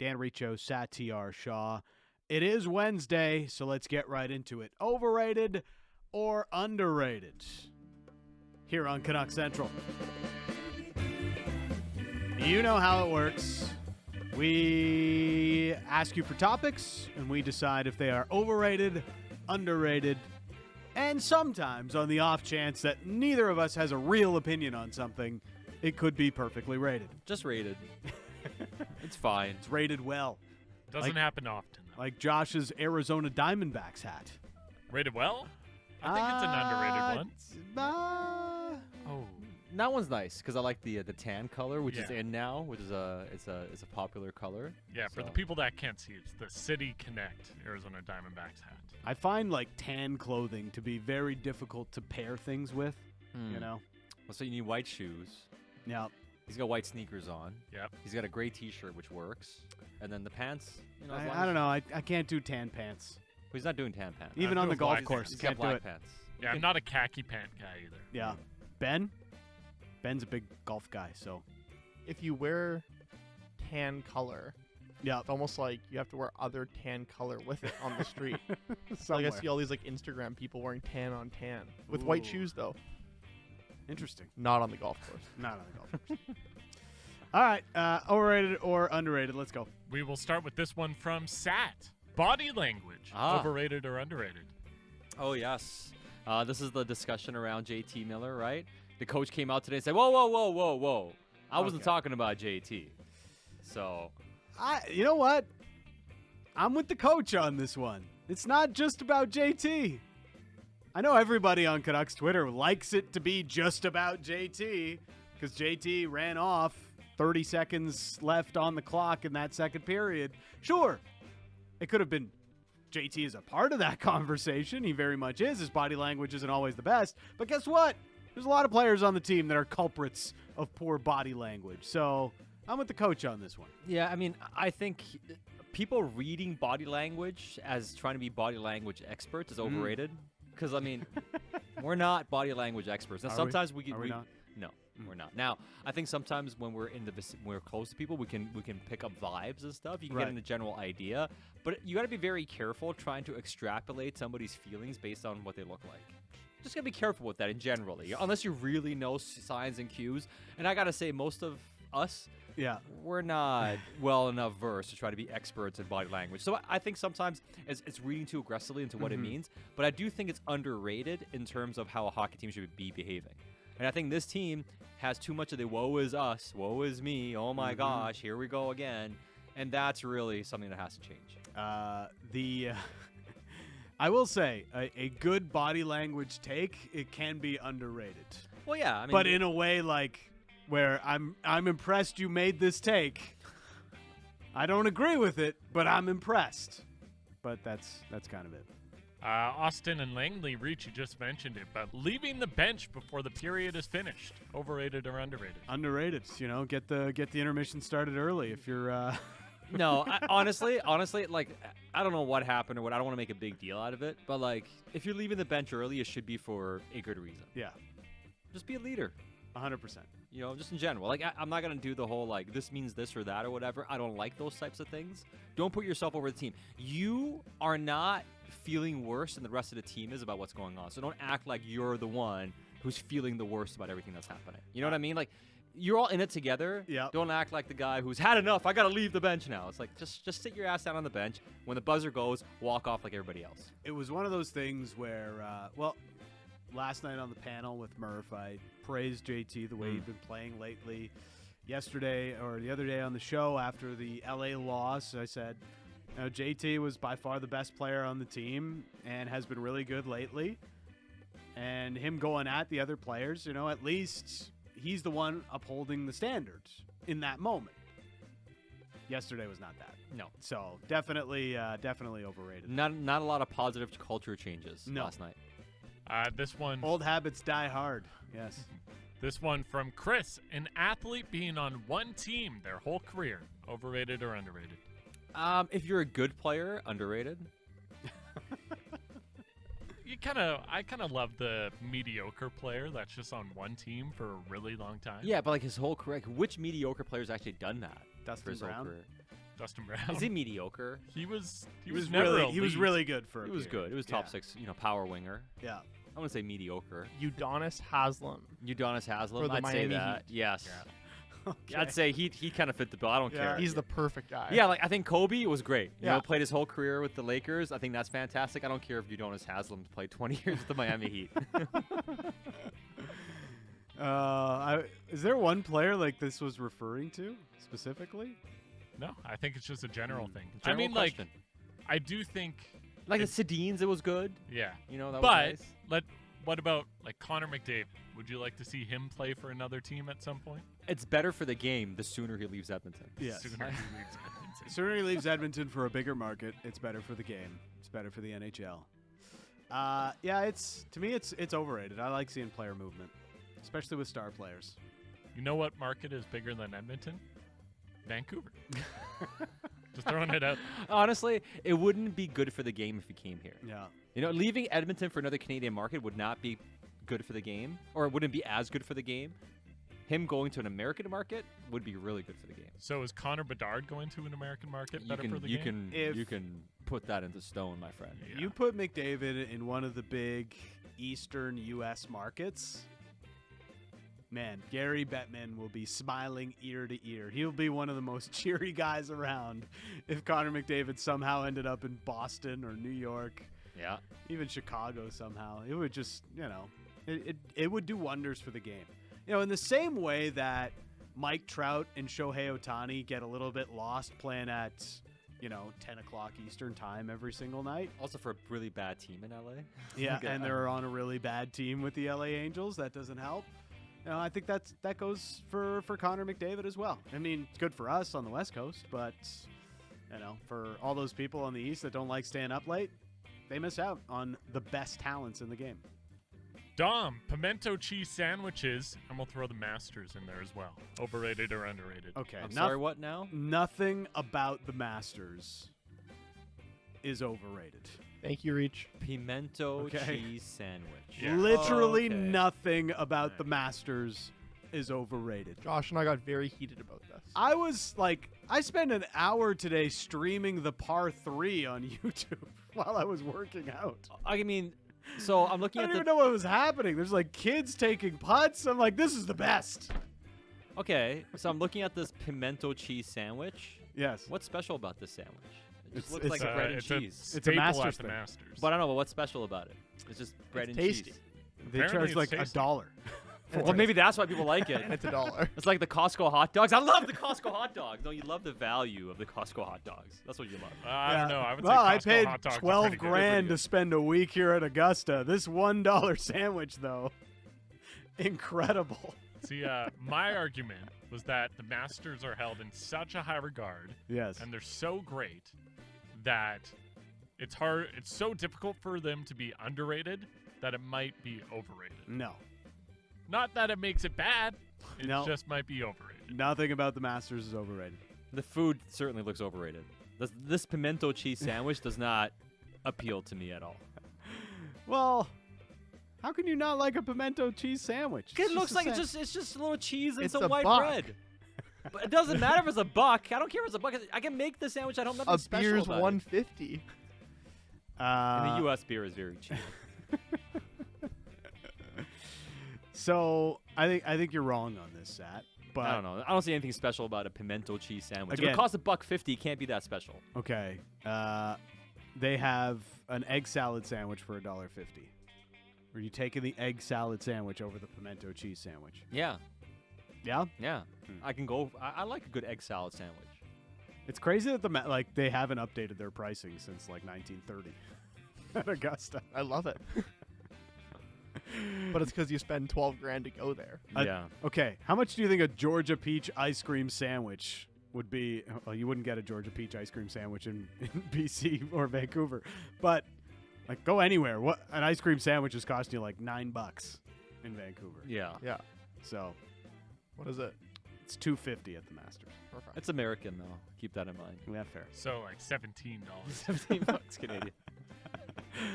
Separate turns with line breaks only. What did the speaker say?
Dan Riccio, Satyar Shah. It is Wednesday, so let's get right into it. Overrated or underrated? Here on Canucks Central. You know how it works. We ask you for topics, and we decide if they are overrated, underrated, and sometimes, on the off chance that neither of us has a real opinion on something, it could be perfectly rated.
Just rated. It's fine.
It's rated well.
Doesn't happen often, though.
Like Josh's Arizona Diamondbacks hat.
Rated well? I think it's an underrated one. Oh.
That one's nice because I like the tan color, which is
Yeah.
in now, which is it's a popular color.
Yeah, for
So-
the people that can't see, it's the City Connect Arizona Diamondbacks hat.
I find like tan clothing to be very difficult to pair things with, you know?
Well, so you need white shoes.
Yeah.
He's got white sneakers on.
Yep.
He's got a gray T-shirt, which works, and then the pants. You know,
I don't know. I can't do tan pants.
Well, he's not doing tan pants.
Even on the
doing
golf
black
course,
pants.
you
He's got
can't do
black
it.
pants.
Yeah, I'm not a khaki pant guy either.
Yeah. Ben? Ben's a big golf guy, so.
If you wear tan color,
Yeah.
it's almost like you have to wear other tan color with it on the street. Like
Somewhere.
I see all these like Instagram people wearing tan on tan with white
Ooh.
shoes though,
Interesting.
not on the golf course.
Not on the golf course. All right. Overrated or underrated? Let's go.
We will start with this one from Sat. Body language.
Ah.
Overrated or underrated?
Oh yes. This is the discussion around JT Miller, right? The coach came out today and said, "Whoa! I wasn't
Okay.
talking about JT." So
You know what? I'm with the coach on this one. It's not just about JT. I know everybody on Canucks Twitter likes it to be just about JT because JT ran off 30 seconds left on the clock in that second period. Sure, it could have been JT is a part of that conversation. He very much is. His body language isn't always the best. But guess what? There's a lot of players on the team that are culprits of poor body language. So I'm with the coach on this one.
yeah, I mean, I think people reading body language as trying to be body language experts is overrated. Because I mean, we're not body language experts. And
Are we?
sometimes we get
Are we not?
No, we're not. Now, I think sometimes when we're in the when we're close to people, we can pick up vibes and stuff. You can
Right.
get a general idea, but you got to be very careful trying to extrapolate somebody's feelings based on what they look like. Just gotta be careful with that in generally, unless you really know signs and cues. And I gotta say, most of us,
Yeah.
we're not well enough versed to try to be experts in body language. So I think sometimes it's reading too aggressively into what it means. But I do think it's underrated in terms of how a hockey team should be behaving. And I think this team has too much of the woe is us, woe is me, oh my gosh, here we go again. And that's really something that has to change.
I will say a good body language take, it can be underrated.
Well, yeah. I mean,
But in a way like where I'm impressed you made this take. I don't agree with it, but I'm impressed. But that's kind of it.
Austin and Langley Reach, you just mentioned it, but leaving the bench before the period is finished. Overrated or underrated?
Underrated, get the intermission started early if you're
No, honestly, like, I don't know what happened or what. I don't want to make a big deal out of it. But, like, if you're leaving the bench early, it should be for a good reason.
Yeah,
Just be a leader.
100%.
Just in general. Like, I'm not going to do the whole, like, this means this or that or whatever. I don't like those types of things. Don't put yourself over the team. You are not feeling worse than the rest of the team is about what's going on. So don't act like you're the one who's feeling the worst about everything that's happening. You know what I mean? Like, you're all in it together.
Yeah.
Don't act like the guy who's had enough. I got to leave the bench now. It's like, just sit your ass down on the bench. When the buzzer goes, walk off like everybody else.
It was one of those things where, last night on the panel with Murph, I praised JT the way he'd been playing lately. Yesterday or the other day on the show after the LA loss, I said, JT was by far the best player on the team and has been really good lately. And him going at the other players, at least he's the one upholding the standards in that moment. Yesterday was not that.
No.
So definitely overrated.
Not a lot of positive culture changes last night.
This one.
Old habits die hard. Yes.
This one from Chris. An athlete being on one team their whole career. Overrated or underrated?
If you're a good player, underrated.
I kind of love the mediocre player that's just on one team for a really long time.
Yeah, but like his whole career, which mediocre player's actually done that?
Dustin
for his whole
Brown?
career?
Dustin Brown.
Is he mediocre?
He was
really
never
he was
elite.
really good for.
He
a
was
period.
good. It was top 6, power winger.
Yeah.
I wouldn't say mediocre.
Udonis Haslem.
Udonis Haslem,
For the
I'd say
Miami
that.
Heat.
Yes.
Okay.
I'd say he kind of fit the bill. I don't
Yeah.
care.
He's the perfect guy.
Yeah, like I think Kobe was great. You
Yeah.
know, played his whole career with the Lakers. I think that's fantastic. I don't care if Udonis Haslem played 20 years with the Miami Heat.
Is there one player like this was referring to specifically?
No, I think it's just a general thing. I
General
mean,
question.
I do think,
Like the Sedines, it was good.
yeah.
You know, that
But
was nice.
what about like Connor McDavid? Would you like to see him play for another team at some point?
It's better for the game the sooner he leaves Edmonton.
Yes.
Sooner he leaves Edmonton.
Sooner he leaves Edmonton for a bigger market, it's better for the game. It's better for the NHL. Yeah, it's overrated. I like seeing player movement, especially with star players.
You know what market is bigger than Edmonton? Vancouver. Just throwing it out.
Honestly, it wouldn't be good for the game if he came here.
Yeah.
You know, leaving Edmonton for another Canadian market would not be good for the game, or it wouldn't be as good for the game. Him going to an American market would be really good for the game.
So is Connor Bedard going to an American market
You
better
can
for the
you
game?
can you can put that into stone, my friend.
Yeah.
You put McDavid in one of the big Eastern U.S. markets, man, Gary Bettman will be smiling ear to ear. He'll be one of the most cheery guys around if Connor McDavid somehow ended up in Boston or New York,
Yeah.
even Chicago somehow. It would just, it would do wonders for the game. You know, in the same way that Mike Trout and Shohei Ohtani get a little bit lost playing at, 10 o'clock Eastern time every single night.
Also for a really bad team in LA.
Yeah,
Okay.
and they're on a really bad team with the LA Angels. That doesn't help. I think that goes for Connor McDavid as well. I mean, it's good for us on the West Coast, but for all those people on the East that don't like staying up late, they miss out on the best talents in the game.
Dom, pimento cheese sandwiches, and we'll throw the Masters in there as well. Overrated or underrated?
Okay,
I'm sorry, what now?
Nothing about the Masters is overrated.
Thank you, Reach.
Pimento
Okay.
cheese sandwich.
Yeah.
Literally
Okay.
nothing about the Masters is overrated.
Josh and I got very heated about this.
I spent an hour today streaming the par 3 on YouTube while I was working out.
I mean, so I'm
I
looking
don't
at
even
the.
know what was happening. There's like kids taking putts. I'm like, this is the best.
Okay, so I'm looking at this pimento cheese sandwich.
Yes.
What's special about this sandwich? It just
It's-
looks
it's,
like bread and
it's
cheese.
It's a
staple
Masters
at the
thing.
Masters.
But I don't know, but what's special about it? It's just bread
It's
and
tasty.
cheese.
They
Apparently
charge
it's
like
tasty.
$1.
Well, maybe that's why people like it.
And it's $1.
It's like the Costco hot dogs. I love the Costco hot dogs. No, you love the value of the Costco hot dogs. That's what you love.
I don't know. I would
well,
say
I
Costco
paid
hot dogs are
12
pretty good.
grand to spend a week here at Augusta. This $1 sandwich, though, incredible.
See, my argument was that the Masters are held in such a high regard,
Yes.
and they're so great that it's hard. It's so difficult for them to be underrated that it might be overrated.
No.
Not that it makes it bad. It
No.
just might be overrated.
Nothing about the Masters is overrated.
The food certainly looks overrated. This pimento cheese sandwich does not appeal to me at all.
Well, how can you not like a pimento cheese sandwich?
It looks
a
like
sa-
it's just a little cheese and
It's
some
a
white
buck.
bread. But it doesn't matter if it's a buck. I don't care if it's a buck. I can make the sandwich. I don't know
A
nothing special
beer's
about it.
$1.50.
And the U.S. beer is very cheap.
So I think you're wrong on this, Sat. But
I don't know. I don't see anything special about a pimento cheese sandwich. If
Again-
it costs $1.50, it can't be that special.
Okay. They have an egg salad sandwich for $1.50. Are you taking the egg salad sandwich over the pimento cheese sandwich?
Yeah,
Yeah.
yeah.
Hmm.
I can go. I like a good egg salad sandwich.
It's crazy that they haven't updated their pricing since like 1930 at Augusta.
I love it. But it's because you spend 12 grand to go there.
Yeah.
Okay, how much do you think a Georgia peach ice cream sandwich would be? Well, you wouldn't get a Georgia peach ice cream sandwich in BC or Vancouver, but like go anywhere. What an ice cream sandwich is costing you like $9 in Vancouver.
Yeah.
Yeah.
So
What is it?
it's $2.50 at the Masters.
Perfect.
It's American though. Keep that in mind.
Yeah, fair.
So like $17.
$17 Canadian.